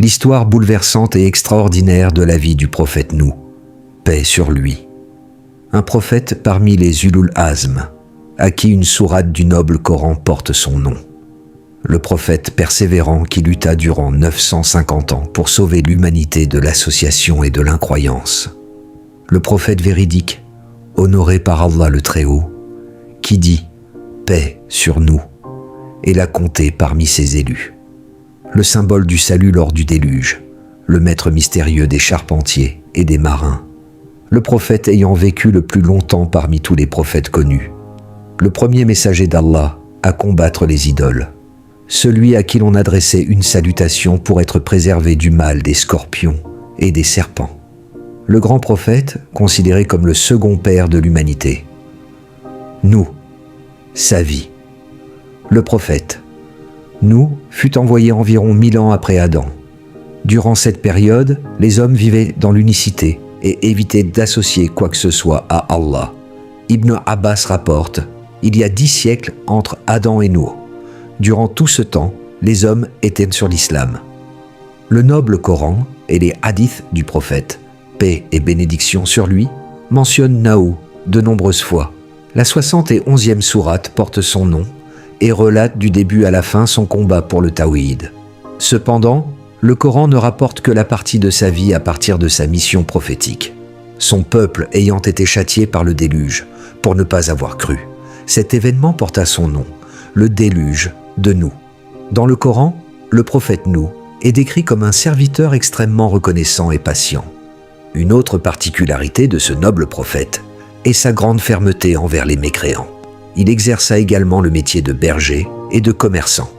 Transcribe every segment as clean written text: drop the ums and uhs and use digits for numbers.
l'histoire bouleversante et extraordinaire de la vie du prophète Nouh, paix sur lui. Un prophète parmi les Ulul Azm, à qui une sourate du noble Coran porte son nom. Le prophète persévérant qui lutta durant 950 ans pour sauver l'humanité de l'association et de l'incroyance. Le prophète véridique, honoré par Allah le Très-Haut, qui dit « paix sur nous » et l'a compté parmi ses élus. Le symbole du salut lors du déluge, le maître mystérieux des charpentiers et des marins. Le prophète ayant vécu le plus longtemps parmi tous les prophètes connus. Le premier messager d'Allah à combattre les idoles. Celui à qui l'on adressait une salutation pour être préservé du mal des scorpions et des serpents. Le grand prophète, considéré comme le second père de l'humanité. Nouh, sa vie. Le prophète, Nouh, fut envoyé environ 1000 ans après Adam. Durant cette période, les hommes vivaient dans l'unicité et évitaient d'associer quoi que ce soit à Allah. Ibn Abbas rapporte, il y a 10 siècles entre Adam et Nouh. Durant tout ce temps, les hommes étaient sur l'islam. Le noble Coran et les hadiths du prophète, paix et bénédiction sur lui, mentionnent Nouh de nombreuses fois. La 71e sourate porte son nom et relate du début à la fin son combat pour le Tawhid. Cependant, le Coran ne rapporte que la partie de sa vie à partir de sa mission prophétique. Son peuple ayant été châtié par le déluge pour ne pas avoir cru. Cet événement porta son nom, le déluge de Nouh. Dans le Coran, le prophète Nouh est décrit comme un serviteur extrêmement reconnaissant et patient. Une autre particularité de ce noble prophète est sa grande fermeté envers les mécréants. Il exerça également le métier de berger et de commerçant.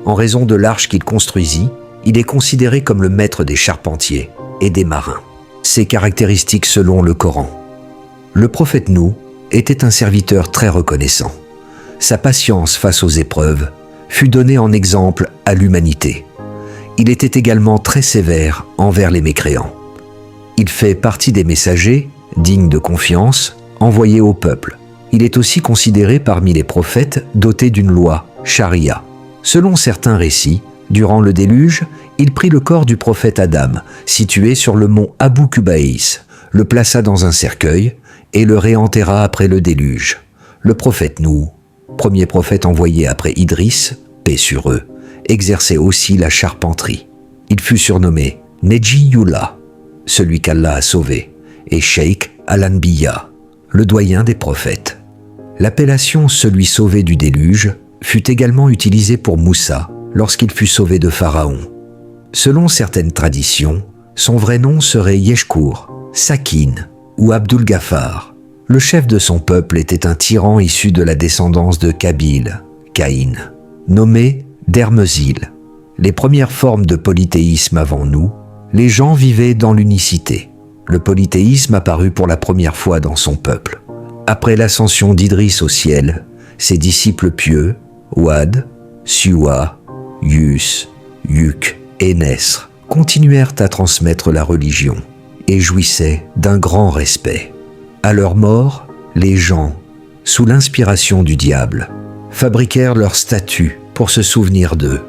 En raison de l'arche qu'il construisit, il est considéré comme le maître des charpentiers et des marins. Ses caractéristiques selon le Coran. Le prophète Nouh était un serviteur très reconnaissant. Sa patience face aux épreuves fut donnée en exemple à l'humanité. Il était également très sévère envers les mécréants. Il fait partie des messagers, dignes de confiance, envoyés au peuple. Il est aussi considéré parmi les prophètes dotés d'une loi, charia. Selon certains récits, durant le déluge, il prit le corps du prophète Adam, situé sur le mont Abu Kubaïs, le plaça dans un cercueil et le réenterra après le déluge. Le prophète Nouh, premier prophète envoyé après Idriss, paix sur eux, exerçait aussi la charpenterie. Il fut surnommé Nejiyullah, celui qu'Allah a sauvé, et Sheikh al-Anbiya, le doyen des prophètes. L'appellation « celui sauvé du déluge » fut également utilisée pour Moussa lorsqu'il fut sauvé de Pharaon. Selon certaines traditions, son vrai nom serait Yeshkour, Sakin ou Abdul Ghaffar. Le chef de son peuple était un tyran issu de la descendance de Kabil, Caïn, nommé Dermezil. Les premières formes de polythéisme avant nous, les gens vivaient dans l'unicité. Le polythéisme apparut pour la première fois dans son peuple. Après l'ascension d'Idriss au ciel, ses disciples pieux, Ouad, Suwa, Yus, Yuk et Nesr, continuèrent à transmettre la religion et jouissaient d'un grand respect. À leur mort, les gens, sous l'inspiration du diable, fabriquèrent leurs statues pour se souvenir d'eux.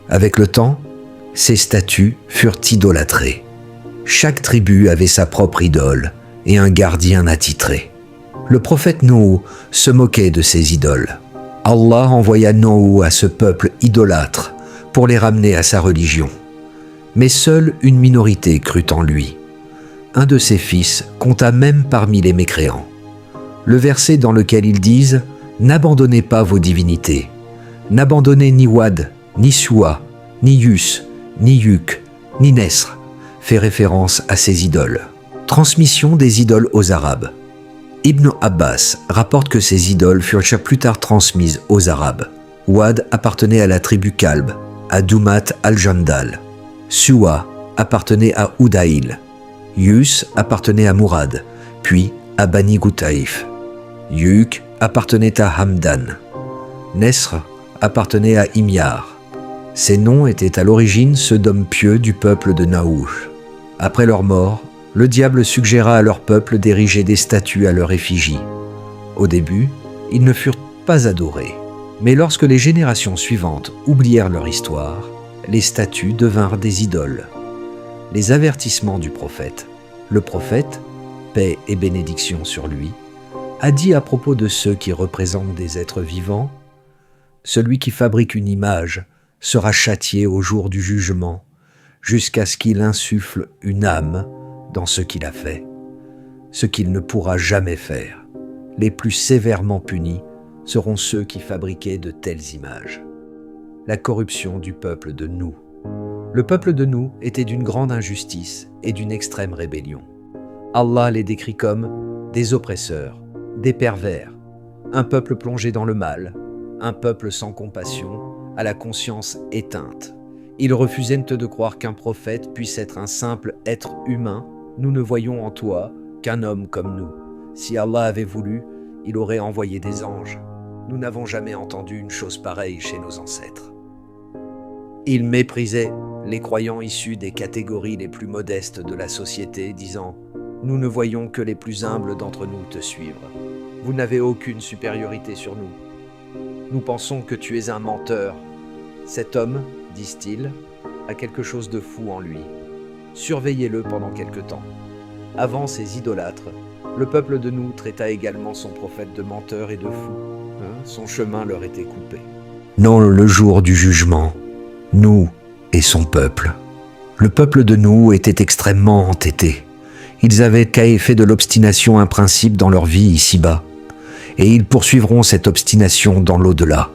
Avec le temps, ces statues furent idolâtrées. Chaque tribu avait sa propre idole et un gardien attitré. Le prophète Nouh se moquait de ces idoles. Allah envoya Nouh à ce peuple idolâtre pour les ramener à sa religion. Mais seule une minorité crut en lui. Un de ses fils compta même parmi les mécréants. Le verset dans lequel ils disent « N'abandonnez pas vos divinités, n'abandonnez ni Ouad, ni Suwa, ni Yus, ni Yuk, ni Nesr » fait référence à ces idoles. Transmission des idoles aux Arabes. Ibn Abbas rapporte que ces idoles furent plus tard transmises aux Arabes. Ouad appartenait à la tribu Kalb, à Doumat al-Jandal. Suwa appartenait à Oudaïl. Yus appartenait à Mourad, puis à Bani Goutaïf. Yuk appartenait à Hamdan. Nesr appartenait à Himyar. Ces noms étaient à l'origine ceux d'hommes pieux du peuple de Naouch. Après leur mort, le diable suggéra à leur peuple d'ériger des statues à leur effigie. Au début, ils ne furent pas adorés, mais lorsque les générations suivantes oublièrent leur histoire, les statues devinrent des idoles. Les avertissements du prophète. Le prophète, paix et bénédiction sur lui, a dit à propos de ceux qui représentent des êtres vivants: celui qui fabrique une image sera châtié au jour du jugement, jusqu'à ce qu'il insuffle une âme dans ce qu'il a fait, ce qu'il ne pourra jamais faire. Les plus sévèrement punis seront ceux qui fabriquaient de telles images. La corruption du peuple de Nou. Le peuple de Nou était d'une grande injustice et d'une extrême rébellion. Allah les décrit comme des oppresseurs, des pervers, un peuple plongé dans le mal, un peuple sans compassion, à la conscience éteinte. Ils refusaient de croire qu'un prophète puisse être un simple être humain. Nous ne voyons en toi qu'un homme comme nous. Si Allah avait voulu, il aurait envoyé des anges. Nous n'avons jamais entendu une chose pareille chez nos ancêtres. Ils méprisaient les croyants issus des catégories les plus modestes de la société, disant « Nous ne voyons que les plus humbles d'entre nous te suivre. Vous n'avez aucune supériorité sur nous. Nous pensons que tu es un menteur. Cet homme, disent-ils, a quelque chose de fou en lui. Surveillez-le pendant quelque temps. » Avant ces idolâtres, le peuple de Nou traita également son prophète de menteur et de fou. Son chemin leur était coupé. Non, le jour du jugement, Nou et son peuple. Le peuple de Nou était extrêmement entêté. Ils avaient fait de l'obstination un principe dans leur vie ici-bas, et ils poursuivront cette obstination dans l'au-delà.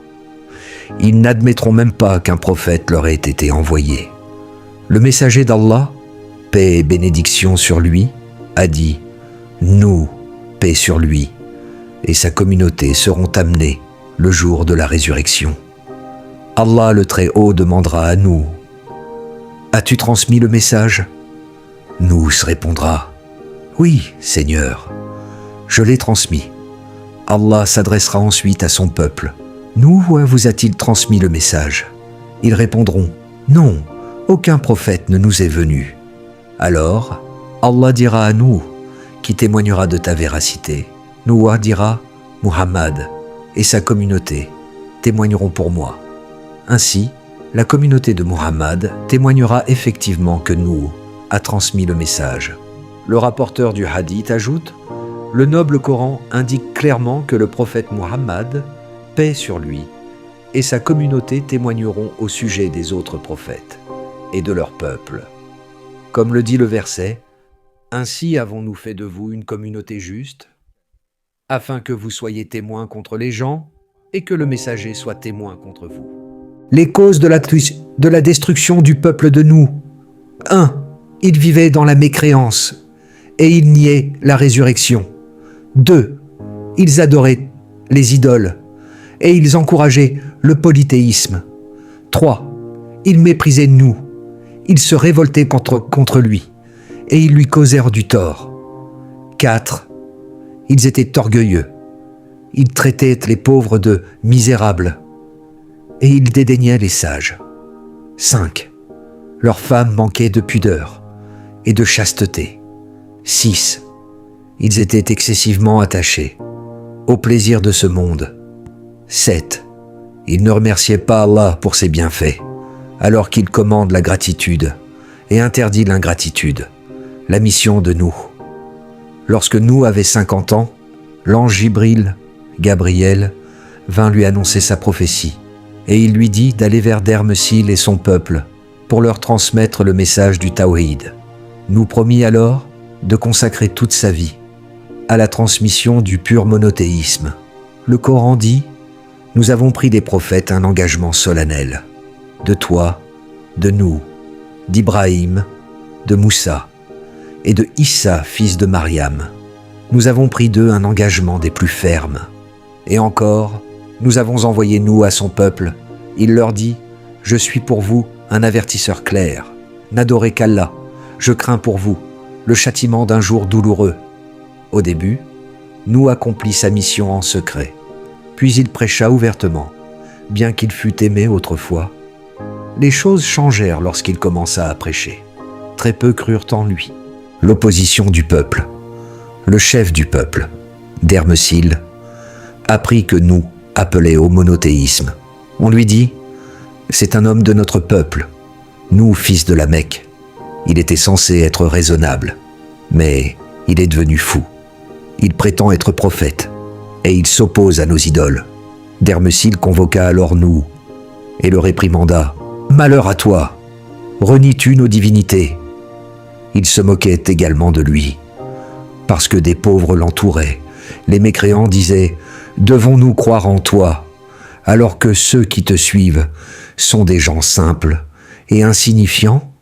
Ils n'admettront même pas qu'un prophète leur ait été envoyé. Le messager d'Allah, paix et bénédiction sur lui, a dit « Nous, paix sur lui, et sa communauté seront amenés le jour de la résurrection. Allah le Très-Haut demandera à nous « As-tu transmis le message ?» Nous répondra « Oui, Seigneur, je l'ai transmis. » Allah s'adressera ensuite à son peuple. « Nous vous a-t-il transmis le message ?» Ils répondront « Non, aucun prophète ne nous est venu. » Alors, Allah dira à nous, qui témoignera de ta véracité. Nouah dira « Muhammad et sa communauté témoigneront pour moi. » Ainsi, la communauté de Muhammad témoignera effectivement que Nouh a transmis le message. Le rapporteur du hadith ajoute « Le noble Coran indique clairement que le prophète Muhammad, paix sur lui, et sa communauté témoigneront au sujet des autres prophètes et de leur peuple. Comme le dit le verset, « Ainsi avons-nous fait de vous une communauté juste, afin que vous soyez témoins contre les gens et que le messager soit témoin contre vous. » Les causes de la destruction du peuple de Nou. 1. Ils vivaient dans la mécréance et ils niaient la résurrection. 2. Ils adoraient les idoles et ils encourageaient le polythéisme. 3. Ils méprisaient Nou. Ils se révoltaient contre lui et ils lui causèrent du tort. 4. Ils étaient orgueilleux. Ils traitaient les pauvres de misérables et ils dédaignaient les sages. 5. Leurs femmes manquaient de pudeur et de chasteté. 6. Ils étaient excessivement attachés au plaisir de ce monde. 7. Ils ne remerciaient pas Allah pour ses bienfaits, alors qu'il commande la gratitude et interdit l'ingratitude, la mission de Nouh. Lorsque Nouh avait 50 ans, l'ange Jibril, Gabriel, vint lui annoncer sa prophétie, et il lui dit d'aller vers Dermesil et son peuple pour leur transmettre le message du Tawhid. Nouh promit alors de consacrer toute sa vie à la transmission du pur monothéisme. Le Coran dit « Nous avons pris des prophètes un engagement solennel, de toi, de Nouh, d'Ibrahim, de Moussa et de Issa, fils de Mariam. Nous avons pris d'eux un engagement des plus fermes. Et encore, nous avons envoyé Nouh à son peuple. Il leur dit « Je suis pour vous un avertisseur clair. N'adorez qu'Allah. Je crains pour vous le châtiment d'un jour douloureux. » Au début, Nouh accomplit sa mission en secret. Puis il prêcha ouvertement, bien qu'il fût aimé autrefois. Les choses changèrent lorsqu'il commença à prêcher. Très peu crurent en lui. L'opposition du peuple. Le chef du peuple, Dermesil, apprit que Nouh appelait au monothéisme. On lui dit « C'est un homme de notre peuple, Nous, fils de la Mecque, il était censé être raisonnable, mais il est devenu fou. Il prétend être prophète, et il s'oppose à nos idoles. Dermesil convoqua alors nous, et le réprimanda. « Malheur à toi! Renies-tu nos divinités ?» Il se moquait également de lui. Parce que des pauvres l'entouraient, les mécréants disaient « Devons-nous croire en toi ?» alors que ceux qui te suivent sont des gens simples et insignifiants?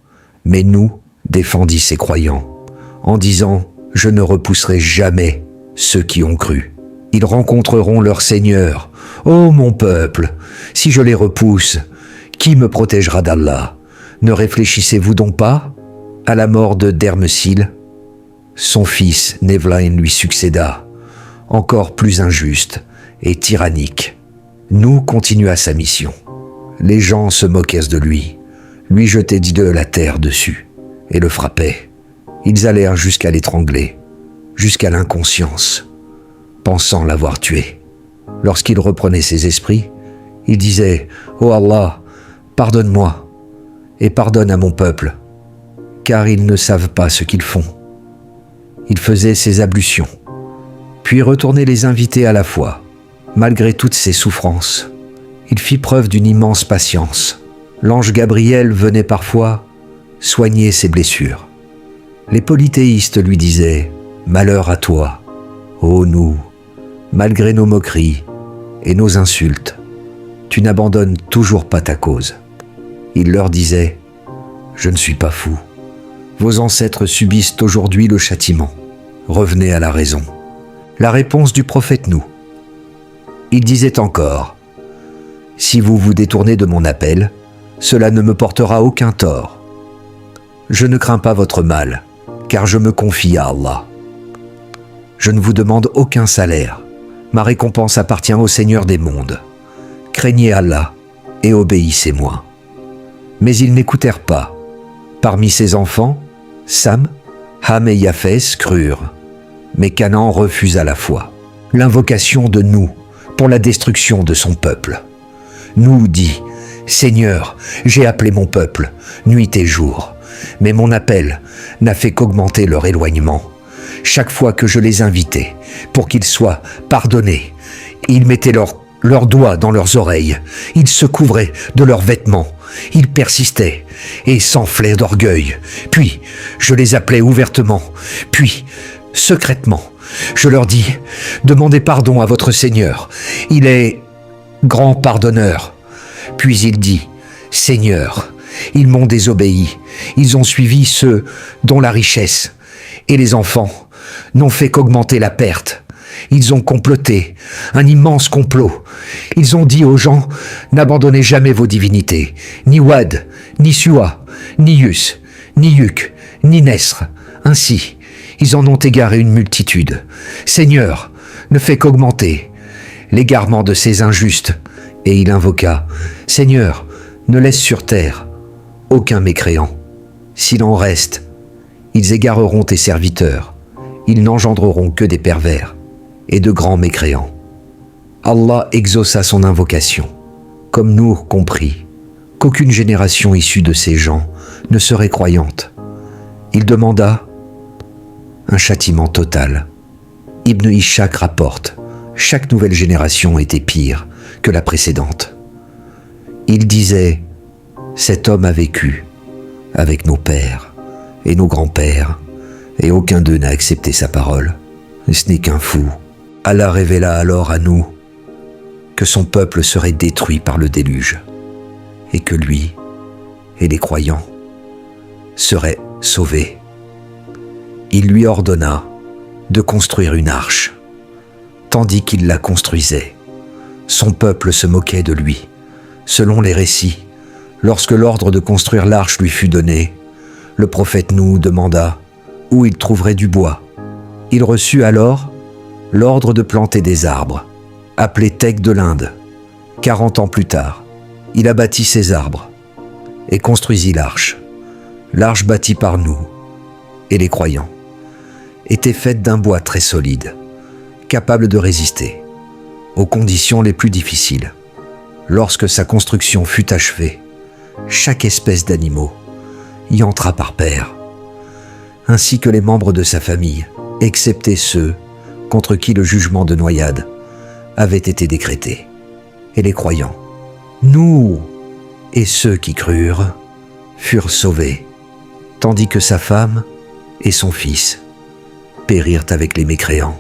Mais nous, défendit ces croyants, en disant « Je ne repousserai jamais ceux qui ont cru. Ils rencontreront leur Seigneur. Ô mon peuple, si je les repousse, qui me protégera d'Allah? Ne réfléchissez-vous donc pas ?» À la mort de Dermesil, son fils Nevlain lui succéda, encore plus injuste et tyrannique. Nous continua sa mission. Les gens se moquèrent de lui jetaient de la terre dessus et le frappaient. Ils allèrent jusqu'à l'étrangler, jusqu'à l'inconscience, pensant l'avoir tué. Lorsqu'il reprenait ses esprits, il disait « Oh Allah, pardonne-moi et pardonne à mon peuple, car ils ne savent pas ce qu'ils font. » Il faisait ses ablutions, puis retournait les inviter à la fois. Malgré toutes ses souffrances, il fit preuve d'une immense patience. L'ange Gabriel venait parfois soigner ses blessures. Les polythéistes lui disaient « Malheur à toi, ô nous, malgré nos moqueries et nos insultes, tu n'abandonnes toujours pas ta cause. » Il leur disait « Je ne suis pas fou. Vos ancêtres subissent aujourd'hui le châtiment. Revenez à la raison. » La réponse du prophète nous. Il disait encore « Si vous vous détournez de mon appel, cela ne me portera aucun tort. Je ne crains pas votre mal, car je me confie à Allah. Je ne vous demande aucun salaire. Ma récompense appartient au Seigneur des mondes. Craignez Allah et obéissez-moi. » Mais ils n'écoutèrent pas. Parmi ses enfants, Sam, Ham et Yaphès crurent, mais Canaan refusa la foi. L'invocation de nous pour la destruction de son peuple. Nous dit « Seigneur, j'ai appelé mon peuple, nuit et jour, mais mon appel n'a fait qu'augmenter leur éloignement. Chaque fois que je les invitais pour qu'ils soient pardonnés, ils mettaient leurs doigts dans leurs oreilles, ils se couvraient de leurs vêtements, ils persistaient et s'enflaient d'orgueil. Puis, je les appelais ouvertement, puis, secrètement, je leur dis « Demandez pardon à votre Seigneur, il est grand pardonneur. » Puis il dit « Seigneur, ils m'ont désobéi, ils ont suivi ceux dont la richesse et les enfants n'ont fait qu'augmenter la perte. Ils ont comploté, un immense complot. Ils ont dit aux gens « N'abandonnez jamais vos divinités, ni Wad, ni Suwa, ni Yus, ni Yuk, ni Nesr. » Ainsi, ils en ont égaré une multitude. Seigneur, ne fais qu'augmenter l'égarement de ces injustes. Et il invoqua « Seigneur, ne laisse sur terre aucun mécréant. S'il en reste, ils égareront tes serviteurs. Ils n'engendreront que des pervers et de grands mécréants. » Allah exauça son invocation, comme Nour comprit qu'aucune génération issue de ces gens ne serait croyante. Il demanda un châtiment total. Ibn Ishaq rapporte « Chaque nouvelle génération était pire que la précédente. » Il disait « Cet homme a vécu avec nos pères et nos grands-pères, et aucun d'eux n'a accepté sa parole. Ce n'est qu'un fou. » Allah révéla alors à nous que son peuple serait détruit par le déluge, et que lui et les croyants seraient sauvés. Il lui ordonna de construire une arche. Tandis qu'il la construisait, son peuple se moquait de lui. Selon les récits, lorsque l'ordre de construire l'arche lui fut donné, le prophète Nouh demanda où il trouverait du bois. Il reçut alors l'ordre de planter des arbres, appelés tecs de l'Inde. 40 ans plus tard, il abattit ces arbres et construisit l'arche. L'arche bâtie par nous et les croyants était faite d'un bois très solide, capable de résister aux conditions les plus difficiles. Lorsque sa construction fut achevée, chaque espèce d'animaux y entra par paire, ainsi que les membres de sa famille, excepté ceux contre qui le jugement de noyade avait été décrété, et les croyants. Nous et ceux qui crurent furent sauvés, tandis que sa femme et son fils périrent avec les mécréants.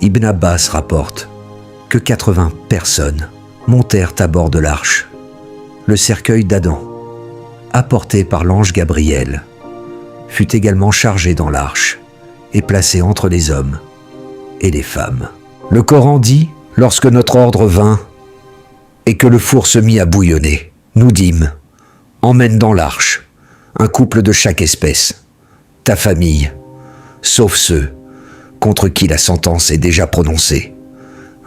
Ibn Abbas rapporte que 80 personnes montèrent à bord de l'arche. Le cercueil d'Adam, apporté par l'ange Gabriel, fut également chargé dans l'arche et placé entre les hommes et les femmes. Le Coran dit, lorsque notre ordre vint et que le four se mit à bouillonner, nous dîmes, emmène dans l'arche un couple de chaque espèce, ta famille, sauf ceux contre qui la sentence est déjà prononcée,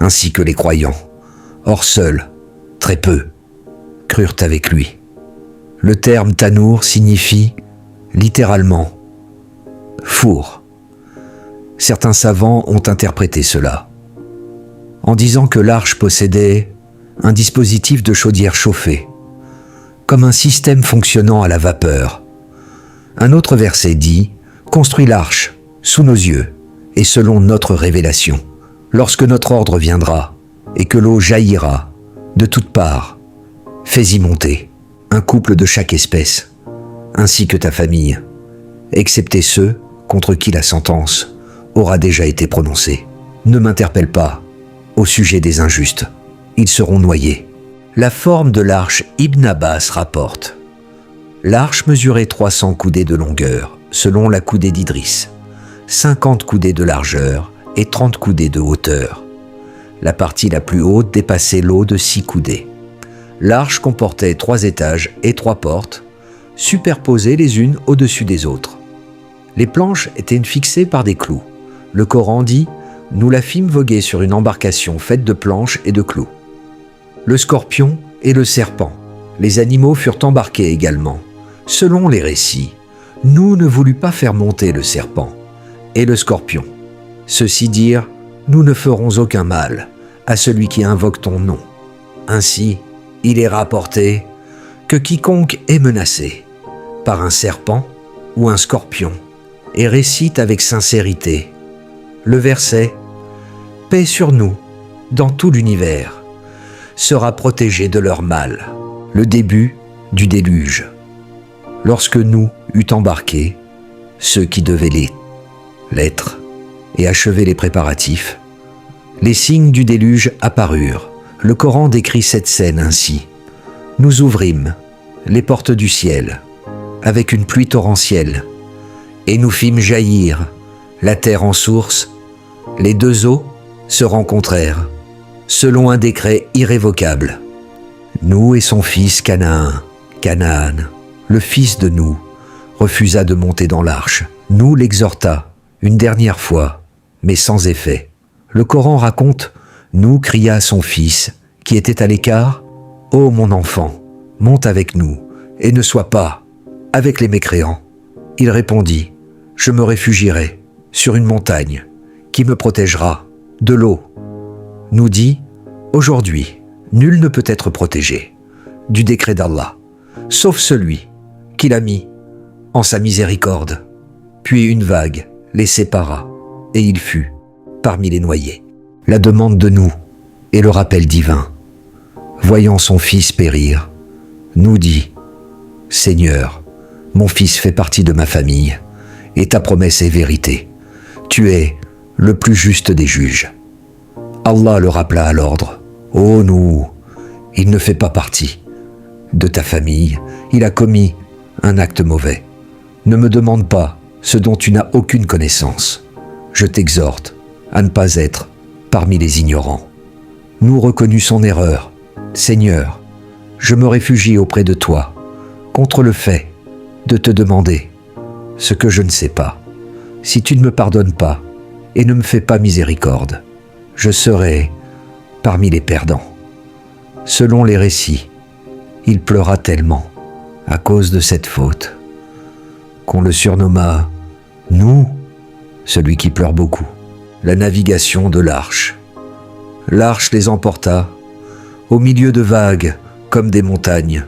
ainsi que les croyants. Or seuls, très peu, crurent avec lui. Le terme Tanour signifie littéralement four. Certains savants ont interprété cela en disant que l'arche possédait un dispositif de chaudière chauffée, comme un système fonctionnant à la vapeur. Un autre verset dit « Construis l'arche sous nos yeux et selon notre révélation, lorsque notre ordre viendra et que l'eau jaillira de toutes parts, fais-y monter un couple de chaque espèce, ainsi que ta famille, excepté ceux contre qui la sentence aura déjà été prononcée. Ne m'interpelle pas au sujet des injustes, ils seront noyés. » La forme de l'arche, Ibn Abbas rapporte. L'arche mesurait 300 coudées de longueur, selon la coudée d'Idris, 50 coudées de largeur et 30 coudées de hauteur. La partie la plus haute dépassait l'eau de 6 coudées. L'arche comportait 3 étages et 3 portes, superposées les unes au-dessus des autres. Les planches étaient fixées par des clous. Le Coran dit « Nous la fîmes voguer sur une embarcation faite de planches et de clous. » Le scorpion et le serpent, les animaux furent embarqués également. Selon les récits, nous ne voulûmes pas faire monter le serpent et le scorpion. Ceux-ci dirent « Nous ne ferons aucun mal à celui qui invoque ton nom. » Ainsi, il est rapporté que quiconque est menacé par un serpent ou un scorpion et récite avec sincérité le verset « Paix sur nous dans tout l'univers » sera protégé de leur mal. Le début du déluge. Lorsque nous eût embarqué ceux qui devaient l'être et achever les préparatifs, les signes du déluge apparurent. Le Coran décrit cette scène ainsi. Nous ouvrîmes les portes du ciel avec une pluie torrentielle et nous fîmes jaillir la terre en source. Les deux eaux se rencontrèrent selon un décret irrévocable. Nous et son fils Canaan, le fils de nous, refusa de monter dans l'arche. Nous l'exhorta une dernière fois, mais sans effet. Le Coran raconte, nous cria à son fils, qui était à l'écart, « Ô mon enfant, monte avec nous, et ne sois pas avec les mécréants. » Il répondit, « Je me réfugierai sur une montagne, qui me protégera de l'eau. » Nous dit, « Aujourd'hui, nul ne peut être protégé du décret d'Allah, sauf celui qu'il a mis en sa miséricorde. » Puis une vague les sépara, et il fut parmi les noyés. La demande de nous et le rappel divin. Voyant son fils périr, nous dit, « Seigneur, mon fils fait partie de ma famille, et ta promesse est vérité. Tu es le plus juste des juges. » Allah le rappela à l'ordre. « Ô nous, il ne fait pas partie de ta famille, il a commis un acte mauvais. Ne me demande pas ce dont tu n'as aucune connaissance. Je t'exhorte à ne pas être parmi les ignorants. » Nous reconnut son erreur. « Seigneur, je me réfugie auprès de toi contre le fait de te demander ce que je ne sais pas. Si tu ne me pardonnes pas et ne me fais pas miséricorde, je serai parmi les perdants. » Selon les récits, il pleura tellement à cause de cette faute qu'on le surnomma « Nous, celui qui pleure beaucoup ». La navigation de l'arche. L'arche les emporta au milieu de vagues comme des montagnes,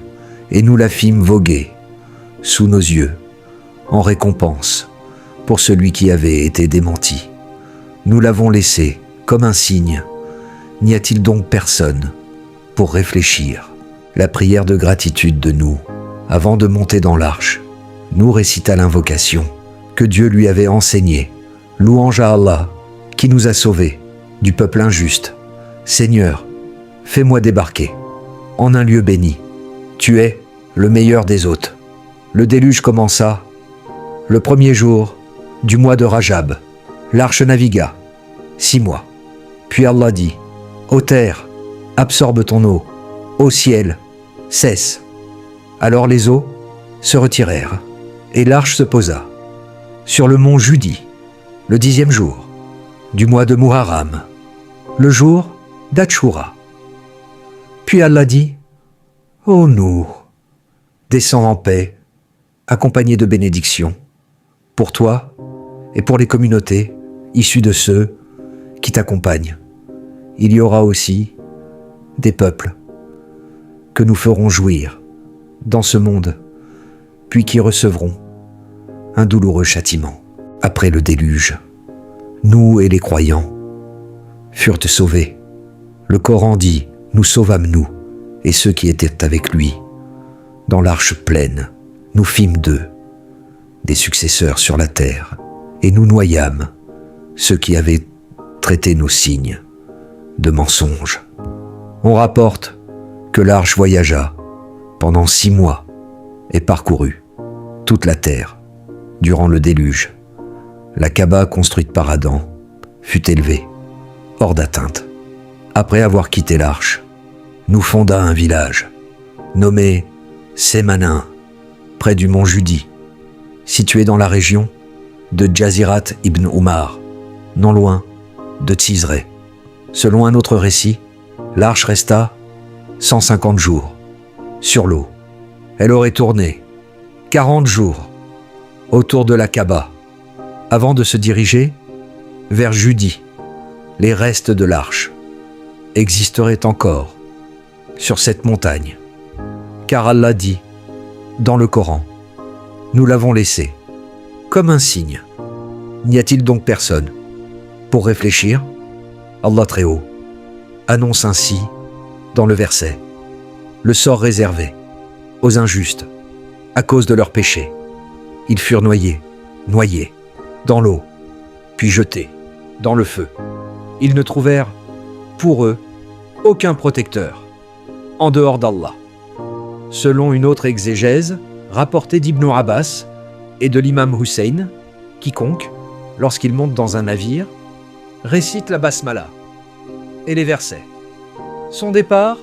et nous la fîmes voguer sous nos yeux, en récompense pour celui qui avait été démenti. Nous l'avons laissé comme un signe. N'y a-t-il donc personne pour réfléchir? La prière de gratitude de Nouh, avant de monter dans l'arche, Nouh récita l'invocation que Dieu lui avait enseignée. Louange à Allah, qui nous a sauvés du peuple injuste. Seigneur, fais-moi débarquer en un lieu béni. Tu es le meilleur des hôtes. Le déluge commença le premier jour du mois de Rajab. L'arche navigua 6 mois. Puis Allah dit: Ô terre, absorbe ton eau. Ô ciel, cesse. Alors les eaux se retirèrent, et l'arche se posa sur le mont Judi, le 10e jour du mois de Muharram, le jour d'Atchoura. Puis Allah dit: Ô Nouh, descends en paix, accompagné de bénédictions, pour toi et pour les communautés issues de ceux qui t'accompagnent. Il y aura aussi des peuples que nous ferons jouir dans ce monde, puis qui recevront un douloureux châtiment. Après le déluge, nous et les croyants furent sauvés. Le Coran dit: nous sauvâmes Nouh et ceux qui étaient avec lui. Dans l'arche pleine, nous fîmes d'eux des successeurs sur la terre, et nous noyâmes ceux qui avaient traité nos signes de mensonges. On rapporte que l'arche voyagea pendant 6 mois et parcourut toute la terre durant le déluge. La Kaaba construite par Adam fut élevée hors d'atteinte. Après avoir quitté l'arche, nous fonda un village nommé Sémanin, près du mont Judi, situé dans la région de Jazirat ibn Umar, non loin de Tzizré. Selon un autre récit, l'arche resta 150 jours sur l'eau. Elle aurait tourné 40 jours autour de la Kaaba avant de se diriger vers Judi. Les restes de l'arche existeraient encore sur cette montagne, car Allah dit dans le Coran: nous l'avons laissé comme un signe. N'y a-t-il donc personne pour réfléchir? Allah Très-Haut annonce ainsi dans le verset le sort réservé aux injustes à cause de leurs péchés. Ils furent noyés dans l'eau, puis jetés dans le feu. Ils ne trouvèrent pour eux aucun protecteur en dehors d'Allah. Selon une autre exégèse rapportée d'Ibn Abbas et de l'imam Hussein, quiconque, lorsqu'il monte dans un navire, récite la basmala et les versets. Son départ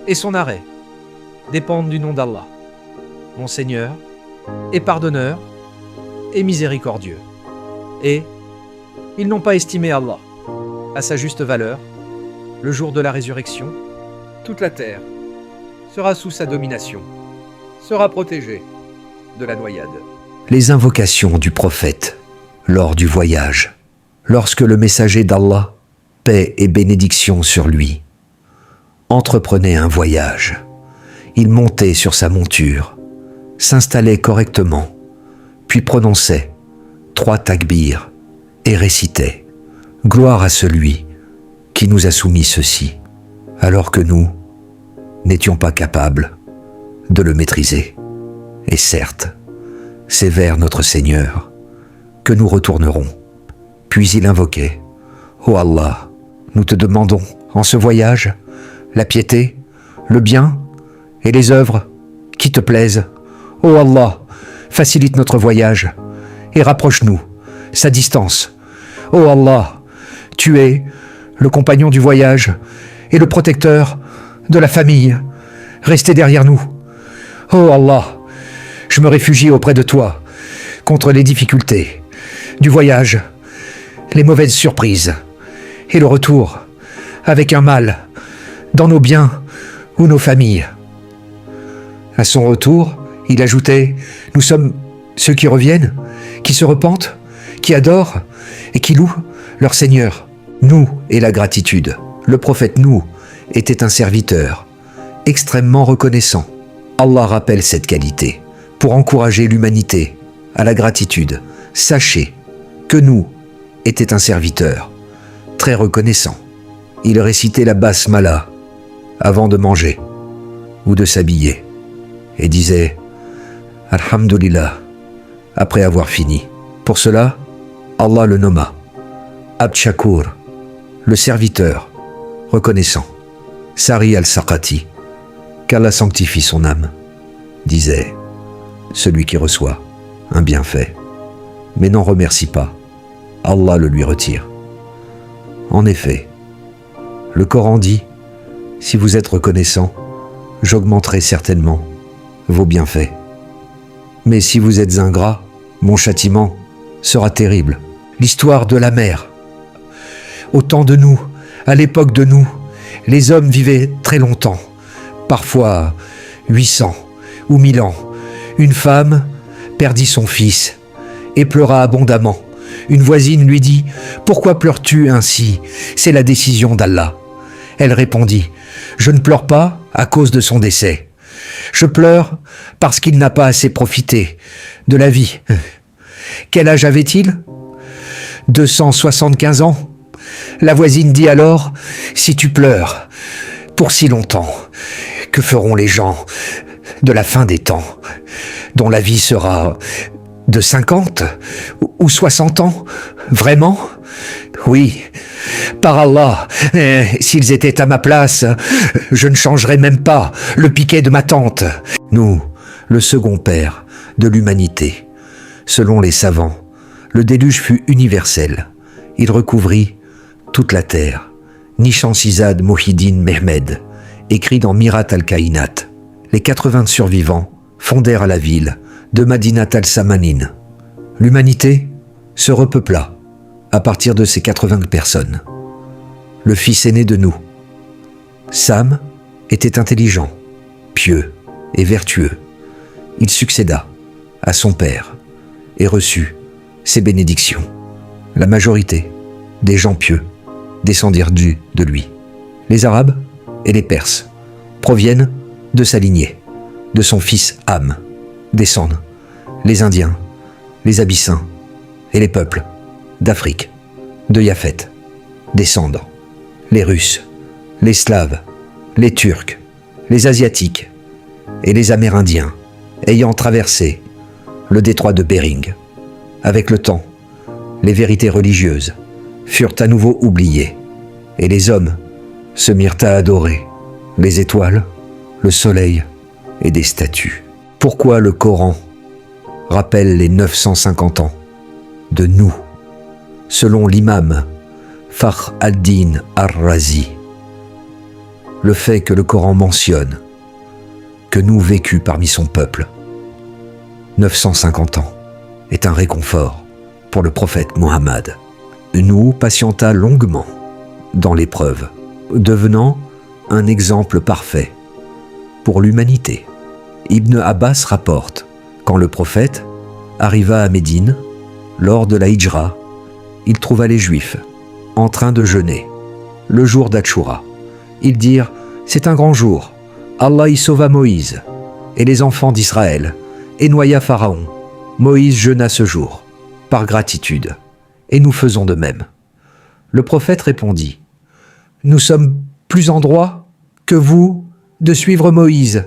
et son arrêt dépendent du nom d'Allah, mon Seigneur est pardonneur et miséricordieux. Et ils n'ont pas estimé Allah à sa juste valeur. Le jour de la résurrection, toute la terre sera sous sa domination, sera protégée de la noyade. Les invocations du prophète lors du voyage, lorsque le messager d'Allah, paix et bénédiction sur lui, entreprenait un voyage. Il montait sur sa monture, s'installait correctement, puis prononçait 3 takbirs et récitait « Gloire à celui qui nous a soumis ceci », alors que nous n'étions pas capables de le maîtriser. Et certes, c'est vers notre Seigneur que nous retournerons. Puis il invoquait « Ô Allah, nous te demandons en ce voyage la piété, le bien et les œuvres qui te plaisent. Ô Allah, facilite notre voyage et rapproche-nous sa distance. Ô Allah, tu es le compagnon du voyage et le protecteur de la famille. Restez derrière nous. Ô Allah, je me réfugie auprès de toi contre les difficultés du voyage, les mauvaises surprises et le retour avec un mal dans nos biens ou nos familles. À son retour, il ajoutait « Nous sommes ceux qui reviennent, qui se repentent, qui adorent et qui louent leur Seigneur. » Nous et la gratitude. Le prophète Nouh était un serviteur extrêmement reconnaissant Allah rappelle cette qualité pour encourager l'humanité à la gratitude. Sachez que nous était un serviteur très reconnaissant. Il récitait la basmala avant de manger ou de s'habiller et disait « Alhamdulillah » après avoir fini. Pour cela, Allah le nomma Abd Shakur, le serviteur reconnaissant. Sari al-Saqati, qu'Allah sanctifie son âme, disait « Celui qui reçoit un bienfait, mais n'en remercie pas, Allah le lui retire. » En effet, le Coran dit « Si vous êtes reconnaissant, j'augmenterai certainement vos bienfaits. Mais si vous êtes ingrat, mon châtiment sera terrible. » L'histoire de la mer. Au temps de nous, à l'époque de nous, les hommes vivaient très longtemps, parfois 800 ou 1000 ans. Une femme perdit son fils et pleura abondamment. Une voisine lui dit « Pourquoi pleures-tu ainsi? C'est la décision d'Allah. » Elle répondit « Je ne pleure pas à cause de son décès. Je pleure parce qu'il n'a pas assez profité de la vie. » Quel âge avait-il? 275 ans. La voisine dit alors « Si tu pleures pour si longtemps, que feront les gens de la fin des temps, dont la vie sera de 50 ou 60 ans? Vraiment? Oui, par Allah, s'ils étaient à ma place, je ne changerais même pas le piquet de ma tante. » Nous, le second père de l'humanité, selon les savants, le déluge fut universel. Il recouvrit toute la terre. Nishansizad Mohidin Mehmed écrit dans Mirat al-Kainat. Les 80 survivants fondèrent la ville de Madinat al-Samanin. L'humanité se repeupla à partir de ces 80 personnes. Le fils aîné de nous, Sam, était intelligent, pieux et vertueux. Il succéda à son père et reçut ses bénédictions. La majorité des gens pieux descendirent de lui. Les Arabes et les Perses proviennent de sa lignée. De son fils Ham descendent les Indiens, les Abyssins et les peuples d'Afrique. De Japhet descendent les Russes, les Slaves, les Turcs, les Asiatiques et les Amérindiens ayant traversé le détroit de Bering. Avec le temps, les vérités religieuses furent à nouveau oubliées et les hommes se mirent à adorer les étoiles, le soleil et des statues. Pourquoi le Coran rappelle les 950 ans de nous? Selon l'imam Fakhr al-Din ar-Razi, le fait que le Coran mentionne que nous vécut parmi son peuple 950 ans est un réconfort pour le prophète Mohammed. Nous patienta longuement dans l'épreuve, devenant un exemple parfait pour l'humanité. Ibn Abbas rapporte, quand le prophète arriva à Médine, lors de la Hijra, il trouva les Juifs en train de jeûner le jour d'Achoura. Ils dirent « C'est un grand jour, Allah y sauva Moïse et les enfants d'Israël et noya Pharaon. Moïse jeûna ce jour, par gratitude, et nous faisons de même. » Le prophète répondit « Nous sommes plus en droit que vous de suivre Moïse,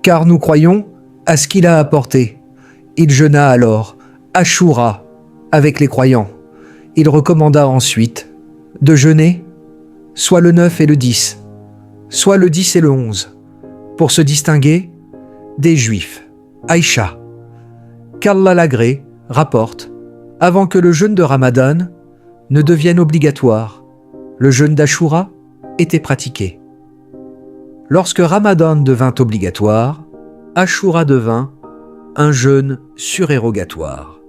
car nous croyons à ce qu'il a apporté. » Il jeûna alors Achoura avec les croyants. Il recommanda ensuite de jeûner soit le 9 et le 10, soit le 10 et le 11, pour se distinguer des Juifs. Aïcha, qu'Allah l'agrée, rapporte, avant que le jeûne de Ramadan ne devienne obligatoire, le jeûne d'Achoura était pratiqué. Lorsque Ramadan devint obligatoire, Achoura devint un jeûne surérogatoire.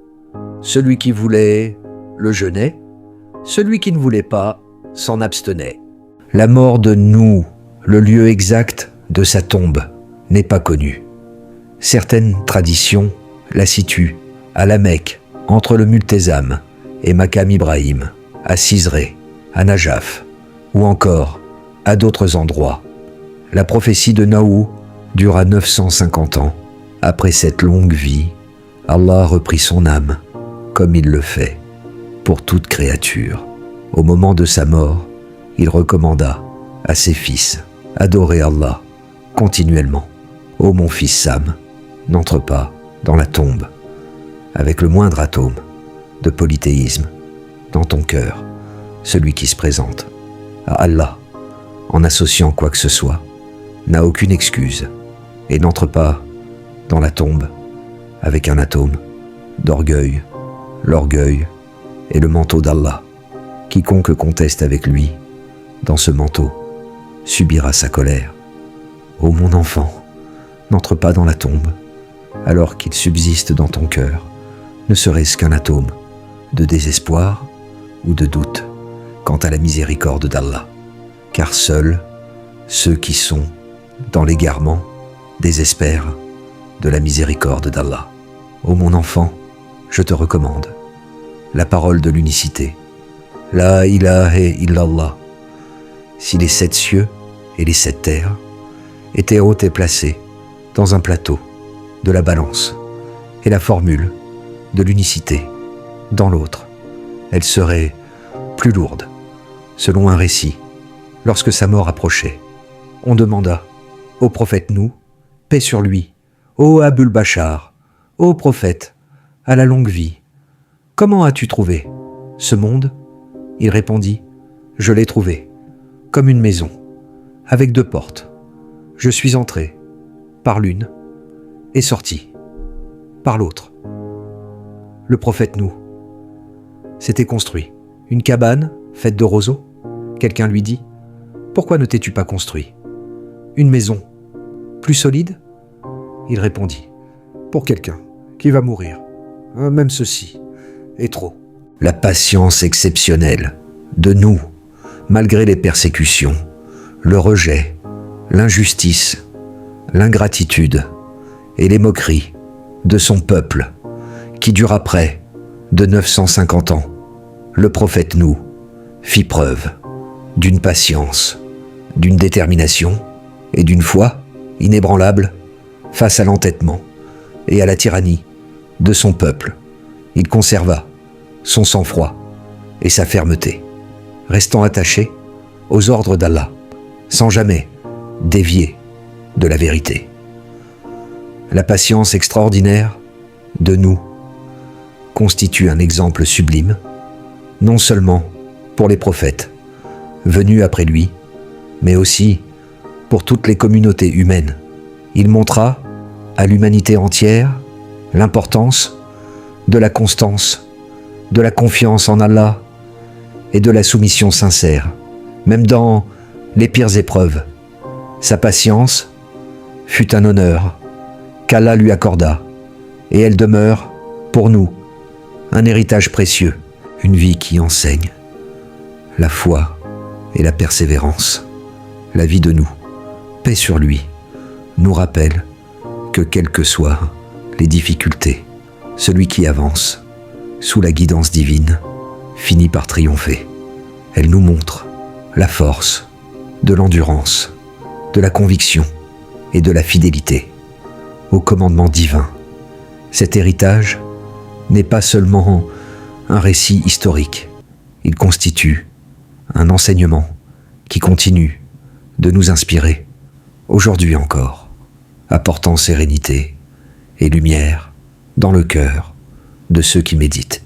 Celui qui voulait le jeûnait, celui qui ne voulait pas s'en abstenait. La mort de nous, le lieu exact de sa tombe, n'est pas connu. Certaines traditions la situent à la Mecque, entre le Multezam et Makam Ibrahim, à Cizré, à Najaf, ou encore à d'autres endroits. La prophétie de Naou dura 950 ans. Après cette longue vie, Allah reprit son âme, comme il le fait pour toute créature. Au moment de sa mort, il recommanda à ses fils: adorez Allah continuellement. Ô mon fils Sam, n'entre pas dans la tombe avec le moindre atome de polythéisme dans ton cœur. Celui qui se présente à Allah en associant quoi que ce soit n'a aucune excuse, et n'entre pas dans la tombe avec un atome d'orgueil. L'orgueil est le manteau d'Allah. Quiconque conteste avec lui dans ce manteau subira sa colère. Ô mon enfant, n'entre pas dans la tombe alors qu'il subsiste dans ton cœur ne serait-ce qu'un atome de désespoir ou de doute quant à la miséricorde d'Allah, car seuls ceux qui sont dans l'égarement désespèrent de la miséricorde d'Allah. Ô mon enfant, je te recommande la parole de l'unicité, La ilaha illallah. Si les 7 cieux et les 7 terres étaient hautes et placées dans un plateau de la balance, et la formule de l'unicité dans l'autre, elle serait plus lourde. Selon un récit, lorsque sa mort approchait, on demanda au prophète Nouh, paix sur lui, ô Abul Bachar, ô prophète, à la longue vie, comment as-tu trouvé ce monde? Il répondit, je l'ai trouvé comme une maison, avec 2 portes. Je suis entré par l'une et sorti par l'autre. Le prophète Nouh s'était construit une cabane faite de roseaux. Quelqu'un lui dit, pourquoi ne t'es-tu pas construit une maison plus solide? Il répondit, pour quelqu'un qui va mourir, même ceci est trop. La patience exceptionnelle de Nouh, malgré les persécutions, le rejet, l'injustice, l'ingratitude et les moqueries de son peuple, qui dura près de 950 ans, le prophète Nouh fit preuve d'une patience, d'une détermination et d'une foi inébranlable face à l'entêtement et à la tyrannie de son peuple. Il conserva son sang-froid et sa fermeté, restant attaché aux ordres d'Allah, sans jamais dévier de la vérité. La patience extraordinaire de Nouh constitue un exemple sublime, non seulement pour les prophètes venus après lui, mais aussi pour toutes les communautés humaines. Il montra à l'humanité entière l'importance de la constance, de la confiance en Allah et de la soumission sincère, même dans les pires épreuves. Sa patience fut un honneur qu'Allah lui accorda, et elle demeure, pour nous, un héritage précieux, une vie qui enseigne la foi et la persévérance. La vie de Nouh, paix sur lui, nous rappelle que quelles que soient les difficultés, celui qui avance sous la guidance divine finit par triompher. Elle nous montre la force de l'endurance, de la conviction et de la fidélité au commandement divin. Cet héritage n'est pas seulement un récit historique, il constitue un enseignement qui continue de nous inspirer aujourd'hui encore, apportant sérénité et lumière dans le cœur de ceux qui méditent.